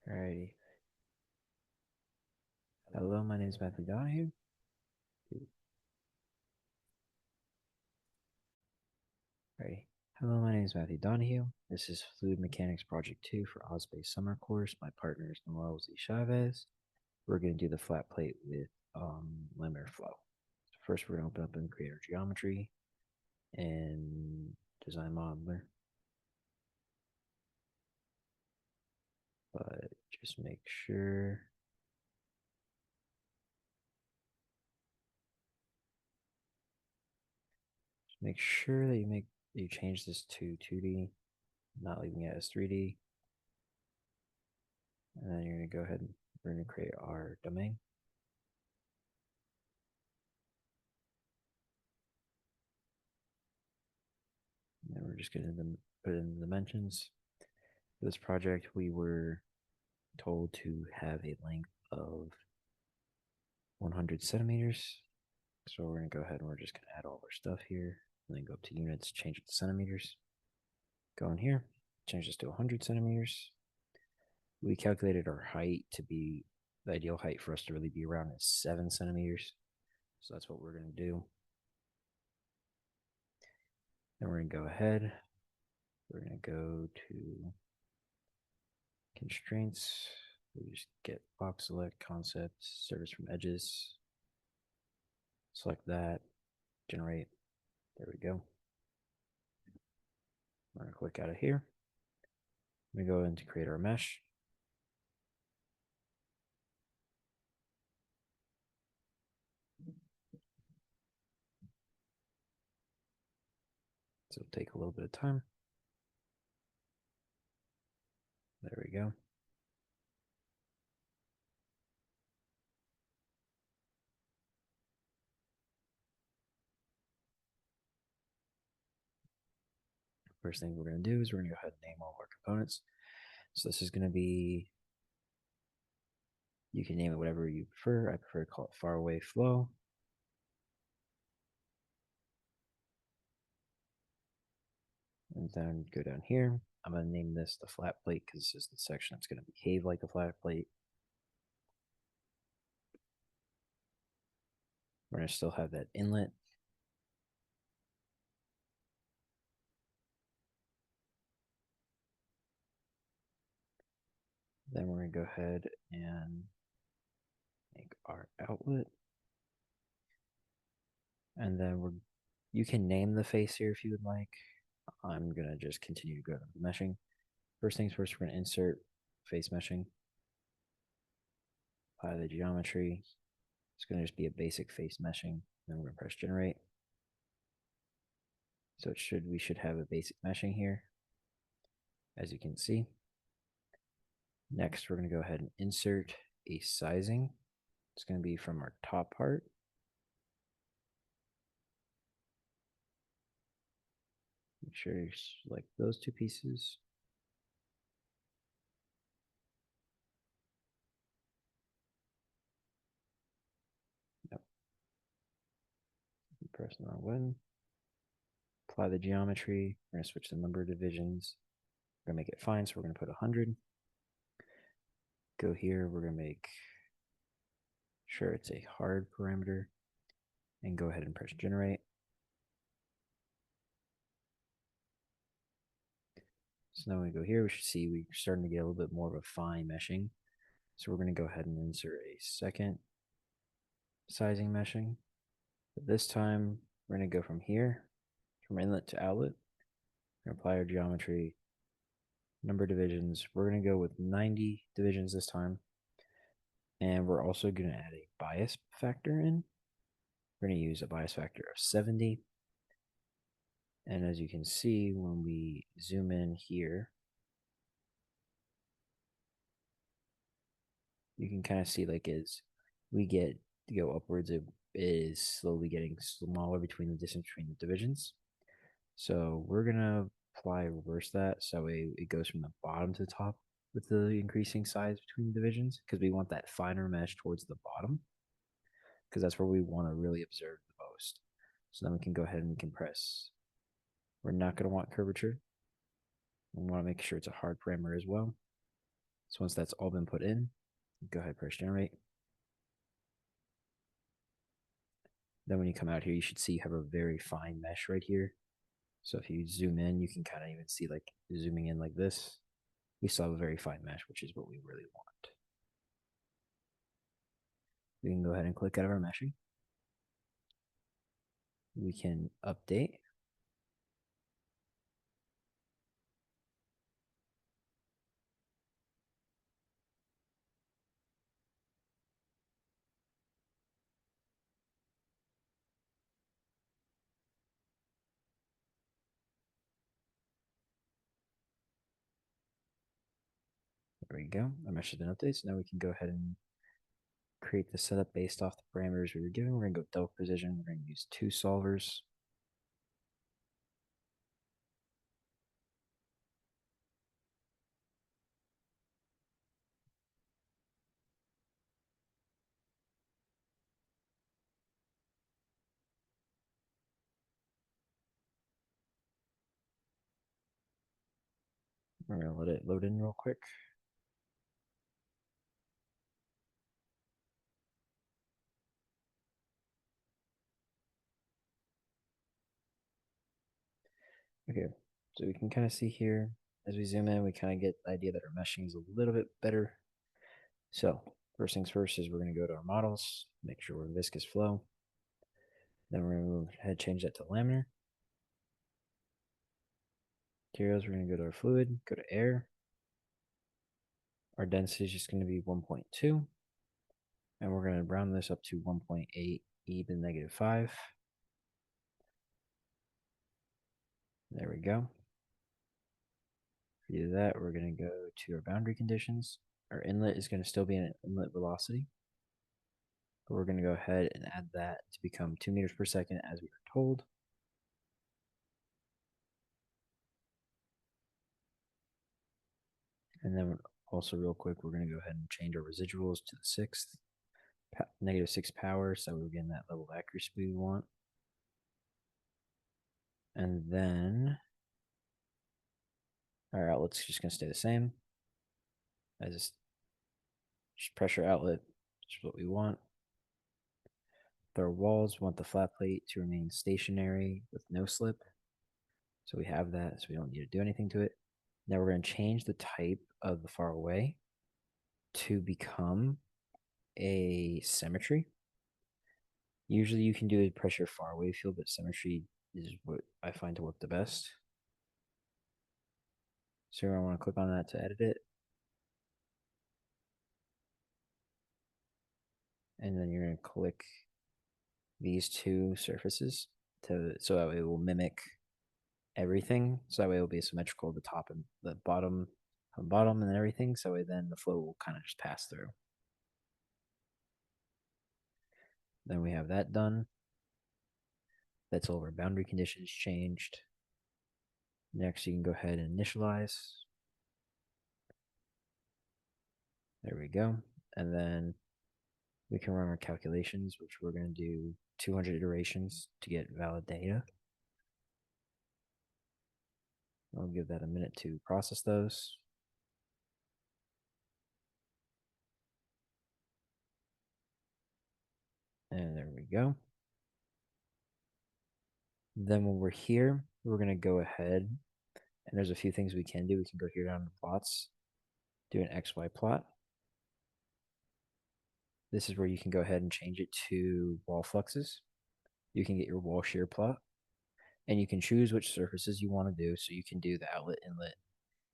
Alrighty. Hello, my name is Matthew Donahue. Alrighty. Hello, my name is Matthew Donahue. This is Fluid Mechanics Project 2 for Osbase Summer Course. My partner is Noel Z. Chavez. We're going to do the flat plate with laminar flow. So first, we're going to open up and create our geometry and design modeler. But just make sure that you change this to 2D, not leaving it as 3D. And then you're going to go ahead and we're going to create our domain. And then we're just going to put in the dimensions. For this project, we were told to have a length of 100 centimeters. So we're going to go ahead and we're just going to add all of our stuff here. And then go up to units, change it to centimeters. Go in here, change this to 100 centimeters. We calculated our height to be the ideal height for us to really be around is 7 centimeters. So that's what we're going to do. Then we're going to go ahead. We're going to go to constraints. We just get box select concept, service from edges. Select that, generate. There we go. We're going to click out of here. We go in to create our mesh. So it'll take a little bit of time. There we go. First thing we're going to do is we're going to go ahead and name all of our components. So this is going to be, you can name it whatever you prefer. I prefer to call it faraway flow. And then go down here. I'm going to name this the flat plate because this is the section that's going to behave like a flat plate. We're going to still have that inlet. Then we're going to go ahead and make our outlet. And then you can name the face here if you would like. I'm going to just continue to go to the meshing. First things first, we're going to insert face meshing. Apply the geometry. It's going to just be a basic face meshing. Then we're going to press generate. So we should have a basic meshing here, as you can see. Next, we're going to go ahead and insert a sizing. It's going to be from our top part. Make sure you select those two pieces. Yep. Press the wrong button. Apply the geometry. We're going to switch the number of divisions. We're going to make it fine, so we're going to put 100. Go here. We're going to make sure it's a hard parameter. And go ahead and press generate. So now when we go here, we should see we're starting to get a little bit more of a fine meshing. So we're going to go ahead and insert a second sizing meshing. But this time, we're going to go from here, from inlet to outlet. We're going to apply our geometry, number of divisions. We're going to go with 90 divisions this time. And we're also going to add a bias factor in. We're going to use a bias factor of 70. And as you can see, when we zoom in here, you can kind of see like as we get to go upwards, it is slowly getting smaller between the distance between the divisions. So we're going to reverse that. So it goes from the bottom to the top with the increasing size between the divisions because we want that finer mesh towards the bottom because that's where we want to really observe the most. So then we can go ahead and we can press. We're not going to want curvature. We want to make sure it's a hard parameter as well. So once that's all been put in, go ahead, press generate. Then when you come out here, you should see you have a very fine mesh right here. So if you zoom in, you can kind of even see like zooming in like this. We still have a very fine mesh, which is what we really want. We can go ahead and click out of our meshing. We can update. There we go. Our mesh has been updated. So now we can go ahead and create the setup based off the parameters we were given. We're going to go double precision. We're going to use 2 solvers. We're going to let it load in real quick. Okay, so we can kind of see here as we zoom in, we kind of get the idea that our meshing is a little bit better. So first things first is we're going to go to our models, make sure we're in viscous flow. Then we're going to go ahead and change that to laminar. Materials, we're going to go to our fluid, go to air. Our density is just going to be 1.2. And we're going to round this up to 1.8 e to the negative 5. There we go. To do that, we're going to go to our boundary conditions. Our inlet is going to still be an inlet velocity. But we're going to go ahead and add that to become 2 meters per second as we were told. And then also real quick, we're going to go ahead and change our residuals to the 6th, negative 6 power, so we're getting that level of accuracy we want. And then our outlet's just going to stay the same. As just pressure outlet, just what we want. With our walls, we want the flat plate to remain stationary with no slip. So we have that, so we don't need to do anything to it. Now we're going to change the type of the far away to become a symmetry. Usually you can do a pressure far away field, but symmetry is what I find to work the best. So I want to click on that to edit it. And then you're going to click these 2 surfaces so that way it will mimic everything. So that way it will be symmetrical, the top and the bottom and everything. So that way then the flow will kind of just pass through. Then we have that done. That's all of our boundary conditions changed. Next, you can go ahead and initialize. There we go. And then we can run our calculations, which we're going to do 200 iterations to get valid data. I'll give that a minute to process those. And there we go. Then when we're here, we're going to go ahead and there's a few things we can do. We can go here down to plots, do an XY plot. This is where you can go ahead and change it to wall fluxes. You can get your wall shear plot and you can choose which surfaces you want to do. So you can do the outlet, inlet,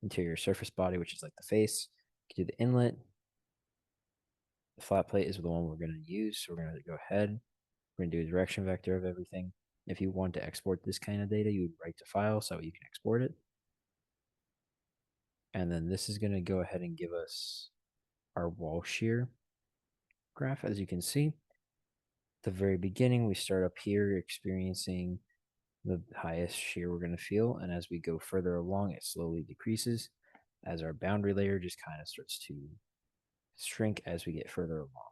interior surface body, which is like the face. You can do the inlet. The flat plate is the one we're going to use. So we're going to go ahead. We're going to do a direction vector of everything. If you want to export this kind of data, you would write to file so you can export it. And then this is going to go ahead and give us our wall shear graph. As you can see, at the very beginning, we start up here experiencing the highest shear we're going to feel. And as we go further along, it slowly decreases as our boundary layer just kind of starts to shrink as we get further along.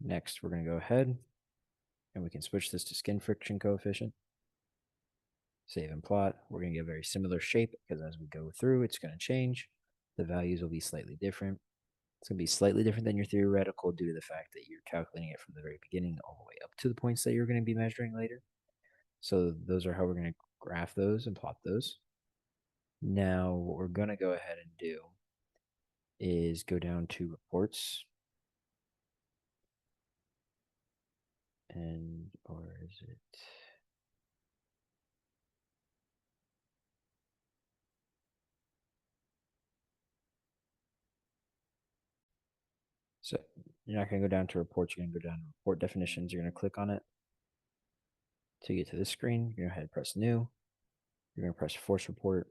Next, we're going to go ahead and we can switch this to skin friction coefficient. Save and plot. We're going to get a very similar shape because as we go through, it's going to change. the values will be slightly different. It's going to be slightly different than your theoretical due to the fact that you're calculating it from the very beginning all the way up to the points that you're going to be measuring later. So those are how we're going to graph those and plot those. Now, what we're going to go ahead and do is go down to reports. Or is it? So you're not going to go down to reports. You're going to go down to report definitions. You're going to click on it to get to this screen. You're going to go ahead and press new. You're going to press force report,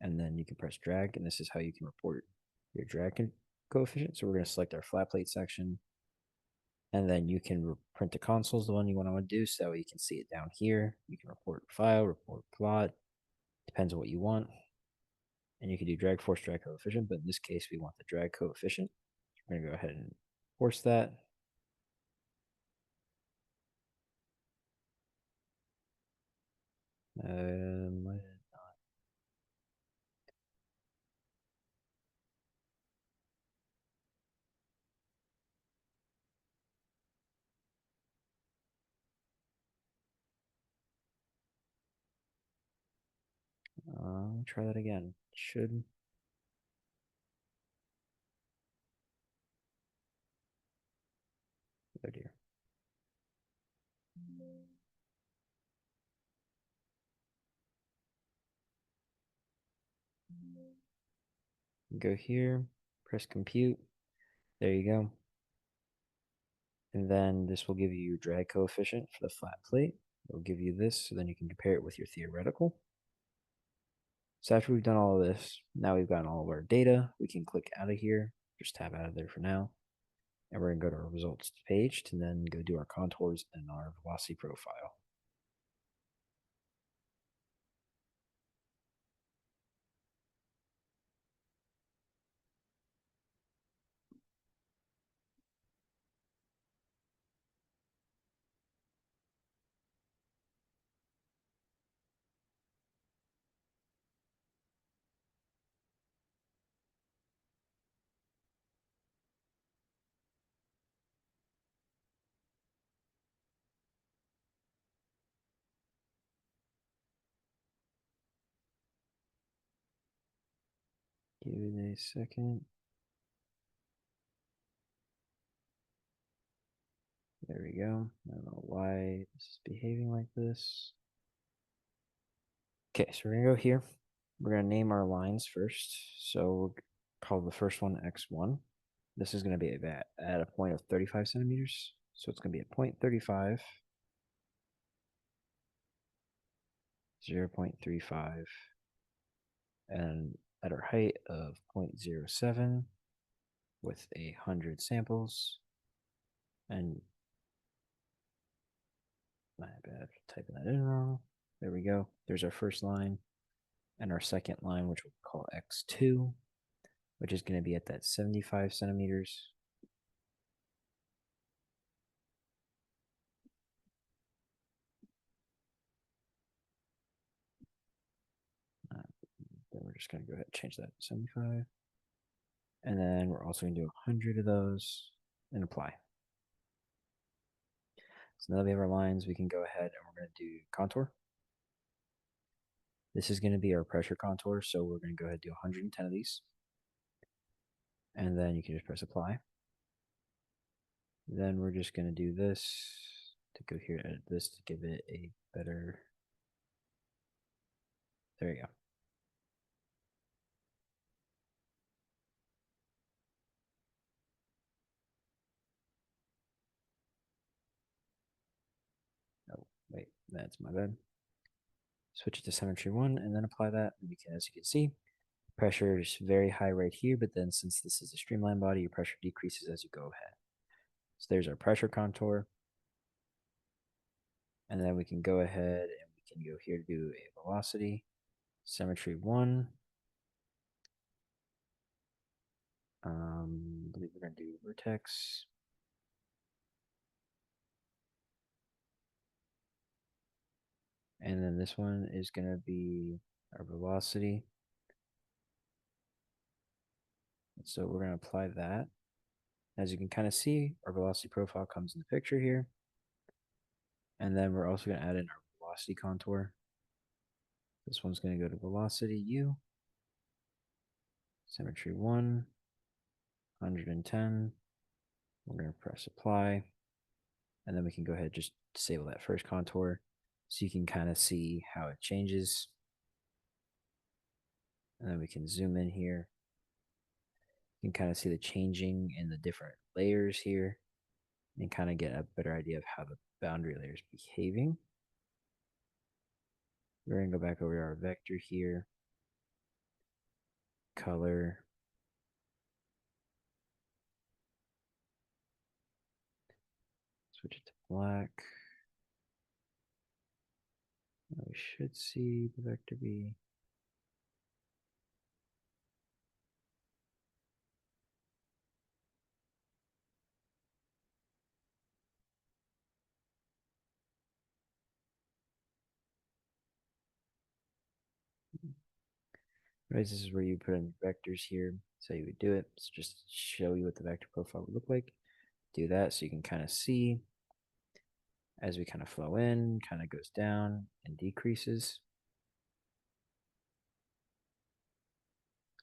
and then you can press drag, and this is how you can report your drag coefficient. So we're going to select our flat plate section, and then you can print the consoles, the one you want to do, so that way you can see it down here. You can report file, report plot, depends on what you want. And you can do drag force, drag coefficient, but in this case, we want the drag coefficient. We're going to go ahead and force that. Try that again. Should. Oh dear. Go here, press compute. There you go. And then this will give you your drag coefficient for the flat plate. It'll give you this, so then you can compare it with your theoretical. So after we've done all of this, now we've gotten all of our data. We can click out of here, just tab out of there for now. And we're going to go to our results page to then go do our contours and our velocity profile. Give it a second. There we go. I don't know why this is behaving like this. Okay, so we're going to go here. We're going to name our lines first. So we'll call the first one X1. This is going to be at a point of 35 centimeters. So it's going to be at 0.35, 0.35, and at our height of 0.07 with 100 samples. And my bad, typing that in wrong. There we go. There's our first line. And our second line, which we'll call X2, which is going to be at that 75 centimeters. Then we're just going to go ahead and change that to 75. And then we're also going to do 100 of those and apply. So now that we have our lines, we can go ahead and we're going to do contour. This is going to be our pressure contour, so we're going to go ahead and do 110 of these. And then you can just press apply. Then we're just going to do this to go here, edit this to give it a better. There you go. Oh, wait, that's my bad. Switch it to symmetry 1 and then apply that. And you can, as you can see, pressure is very high right here, but then since this is a streamlined body, your pressure decreases as you go ahead. So there's our pressure contour. And then we can go ahead and we can go here to do a velocity, symmetry 1. I believe we're going to do vertex. And then this one is going to be our velocity. So we're going to apply that. As you can kind of see, our velocity profile comes in the picture here. And then we're also going to add in our velocity contour. This one's going to go to velocity U, symmetry 1, 110. We're going to press apply. And then we can go ahead and just disable that first contour so you can kind of see how it changes. And then we can zoom in here. You can kind of see the changing in the different layers here and kind of get a better idea of how the boundary layer is behaving. We're going to go back over to our vector here, color, switch it to black. Now we should see the vector be right. This is where you put in vectors here. So you would do it. So just to show you what the vector profile would look like. Do that so you can kind of see as we kind of flow in, kind of goes down and decreases.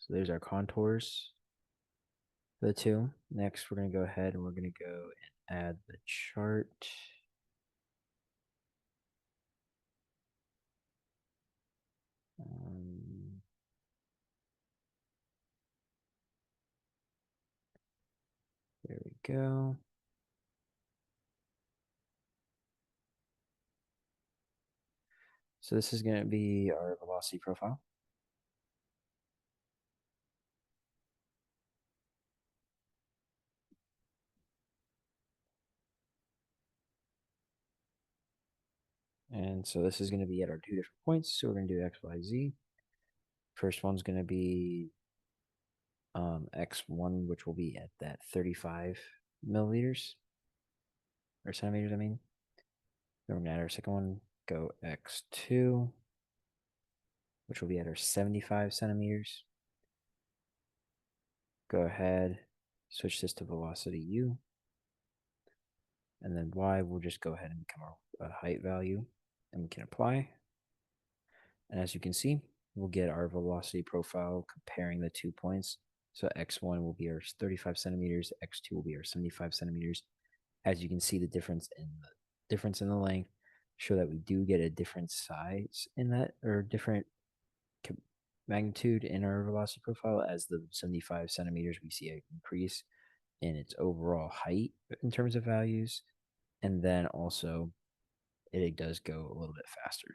So there's our contours for the two. Next, we're going to go ahead and we're going to go and add the chart. There we go. So this is going to be our velocity profile. And so this is going to be at our two different points. So we're going to do X, Y, Z. First one's going to be X1, which will be at that 35 milliliters or centimeters, I mean. Then we're going to add our second one, go X2, which will be at our 75 centimeters. Go ahead, switch this to velocity U. And then Y will just go ahead and become our height value, and we can apply. And as you can see, we'll get our velocity profile comparing the 2 points. So X1 will be our 35 centimeters, X2 will be our 75 centimeters. As you can see, the difference in the length show that we do get a different size in that, or different magnitude in our velocity profile. As the 75 centimeters, we see an increase in its overall height in terms of values. And then also it does go a little bit faster.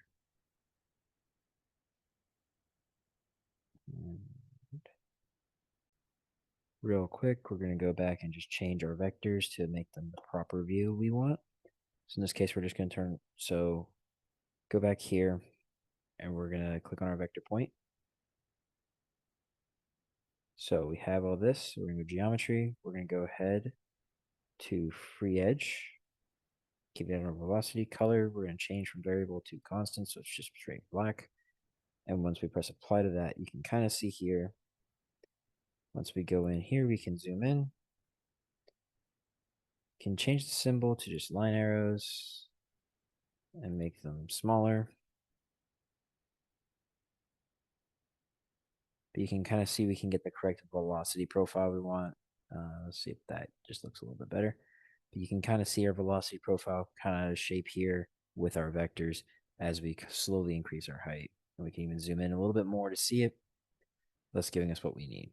Real quick, we're going to go back and just change our vectors to make them the proper view we want. So in this case, we're just going to go back here and we're going to click on our vector point. So we have all this. We're going to go geometry. We're going to go ahead to free edge. Keep it on our velocity. Color, we're going to change from variable to constant, so it's just straight black. And once we press apply to that, you can kind of see here. Once we go in here, we can zoom in. Can change the symbol to just line arrows and make them smaller. But you can kind of see we can get the correct velocity profile we want. Let's see if that just looks a little bit better. But you can kind of see our velocity profile kind of shape here with our vectors as we slowly increase our height. And we can even zoom in a little bit more to see it, thus giving us what we need.